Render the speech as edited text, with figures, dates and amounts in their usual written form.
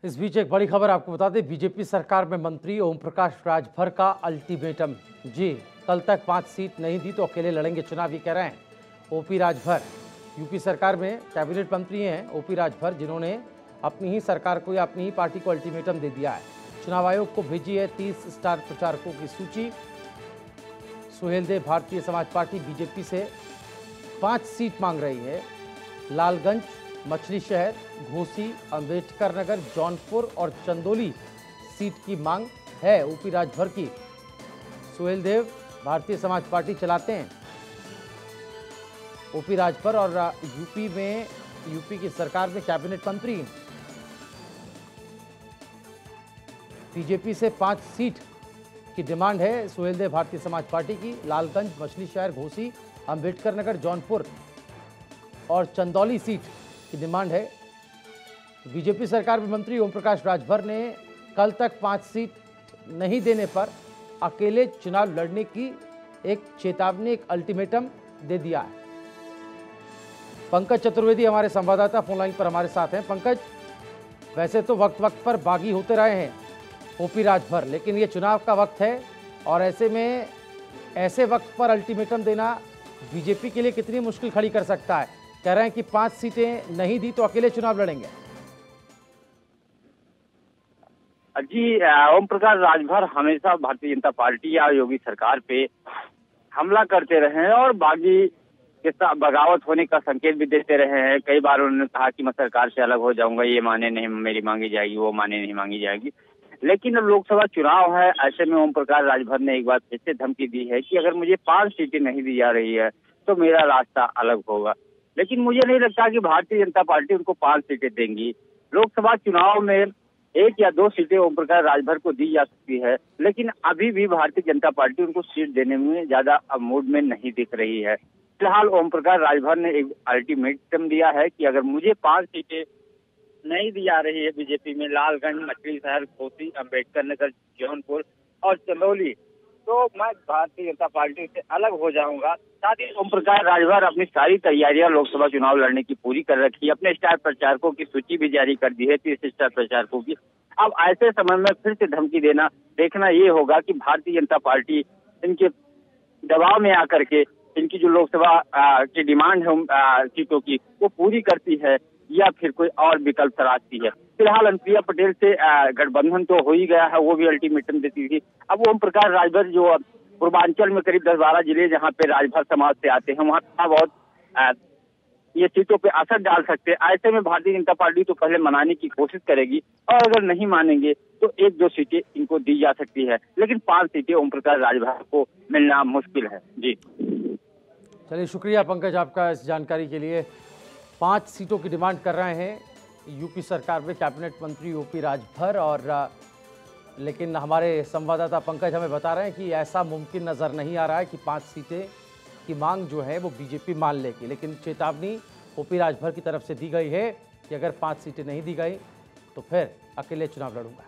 इस बीच एक बड़ी खबर आपको बता दें, बीजेपी सरकार में मंत्री ओम प्रकाश राजभर का अल्टीमेटम। जी, कल तक 5 सीट नहीं दी तो अकेले लड़ेंगे चुनाव, ये कह रहे हैं ओपी राजभर। यूपी सरकार में कैबिनेट मंत्री हैं ओपी राजभर, जिन्होंने अपनी ही सरकार को या अपनी ही पार्टी को अल्टीमेटम दे दिया है। चुनाव आयोग को भेजी है 30 स्टार प्रचारकों की सूची। सुहेलदेव भारतीय समाज पार्टी बीजेपी से 5 सीट मांग रही है। लालगंज, मछली शहर, घोसी, अंबेडकर नगर, जौनपुर और चंदौली सीट की मांग है ओपी राजभर की। सुहेलदेव भारतीय समाज पार्टी चलाते हैं ओपी राजभर और यूपी की सरकार में कैबिनेट मंत्री। बीजेपी से 5 सीट की डिमांड है सुहेलदेव भारतीय समाज पार्टी की। लालगंज, मछली शहर, घोसी, अंबेडकर नगर, जौनपुर और चंदौली सीट की डिमांड है। बीजेपी सरकार में मंत्री ओम प्रकाश राजभर ने कल तक 5 सीट नहीं देने पर अकेले चुनाव लड़ने की एक चेतावनी, एक अल्टीमेटम दे दिया है। पंकज चतुर्वेदी हमारे संवाददाता फोन लाइन पर हमारे साथ हैं। पंकज, वैसे तो वक्त वक्त पर बागी होते रहे हैं ओपी राजभर, लेकिन ये चुनाव का वक्त है और ऐसे में ऐसे वक्त पर अल्टीमेटम देना बीजेपी के लिए कितनी मुश्किल खड़ी कर सकता है? कह रहे हैं कि 5 सीटें नहीं दी तो अकेले चुनाव लड़ेंगे। जी, ओम प्रकाश राजभर हमेशा भारतीय जनता पार्टी या योगी सरकार पे हमला करते रहे हैं और बागी के साथ बगावत होने का संकेत भी देते रहे हैं। कई बार उन्होंने कहा कि मैं सरकार से अलग हो जाऊंगा, ये माने नहीं मेरी मांगी जाएगी, वो माने नहीं मांगी जाएगी। लेकिन अब लोकसभा चुनाव है, ऐसे में ओम प्रकाश राजभर ने एक बार फिर से धमकी दी है कि अगर मुझे 5 सीटें नहीं दी जा रही है तो मेरा रास्ता अलग होगा। लेकिन मुझे नहीं लगता कि भारतीय जनता पार्टी उनको 5 सीटें देंगी। लोकसभा चुनाव में 1 या 2 सीटें ओम प्रकाश राजभर को दी जा सकती है, लेकिन अभी भी भारतीय जनता पार्टी उनको सीट देने में ज्यादा मूड में नहीं दिख रही है। फिलहाल ओम प्रकाश राजभर ने एक अल्टीमेटम दिया है कि अगर मुझे 5 सीटें नहीं दी जा रही है बीजेपी में, लालगंज, मछली शहर, घोसी, अंबेडकर नगर, जौनपुर और चंदौली, तो मैं भारतीय जनता पार्टी से अलग हो जाऊंगा। साथ ही ओम प्रकाश राजभर अपनी सारी तैयारियां लोकसभा चुनाव लड़ने की पूरी कर रखी है। अपने स्टार प्रचारकों की सूची भी जारी कर दी है, 30 स्टार प्रचारकों की। अब ऐसे समय में फिर से धमकी देना, देखना ये होगा कि भारतीय जनता पार्टी इनके दबाव में आकर के इनकी जो लोकसभा की डिमांड है सीटों की, वो पूरी करती है या फिर कोई और विकल्प तलाशती है। फिलहाल अनुप्रिया पटेल से गठबंधन तो हो ही गया है, वो भी अल्टीमेटम देती थी। अब ओम प्रकाश राजभर जो पूर्वांचल में करीब 10-12 जिले जहां पे राजभर समाज से आते हैं, वहां थोड़ा बहुत ये सीटों पे असर डाल सकते हैं। ऐसे में भारतीय जनता पार्टी तो पहले मनाने की कोशिश करेगी और अगर नहीं मानेंगे तो 1-2 सीटें इनको दी जा सकती है, लेकिन 5 सीटें ओम प्रकाश राजभर को मिलना मुश्किल है। जी चलिए, शुक्रिया पंकज आपका इस जानकारी के लिए। 5 सीटों की डिमांड कर रहे हैं यूपी सरकार में कैबिनेट मंत्री ओपी राजभर, और लेकिन हमारे संवाददाता पंकज हमें बता रहे हैं कि ऐसा मुमकिन नज़र नहीं आ रहा है कि 5 सीटें की मांग जो है वो बीजेपी मान लेगी। लेकिन चेतावनी ओपी राजभर की तरफ से दी गई है कि अगर 5 सीटें नहीं दी गई तो फिर अकेले चुनाव लड़ूंगा।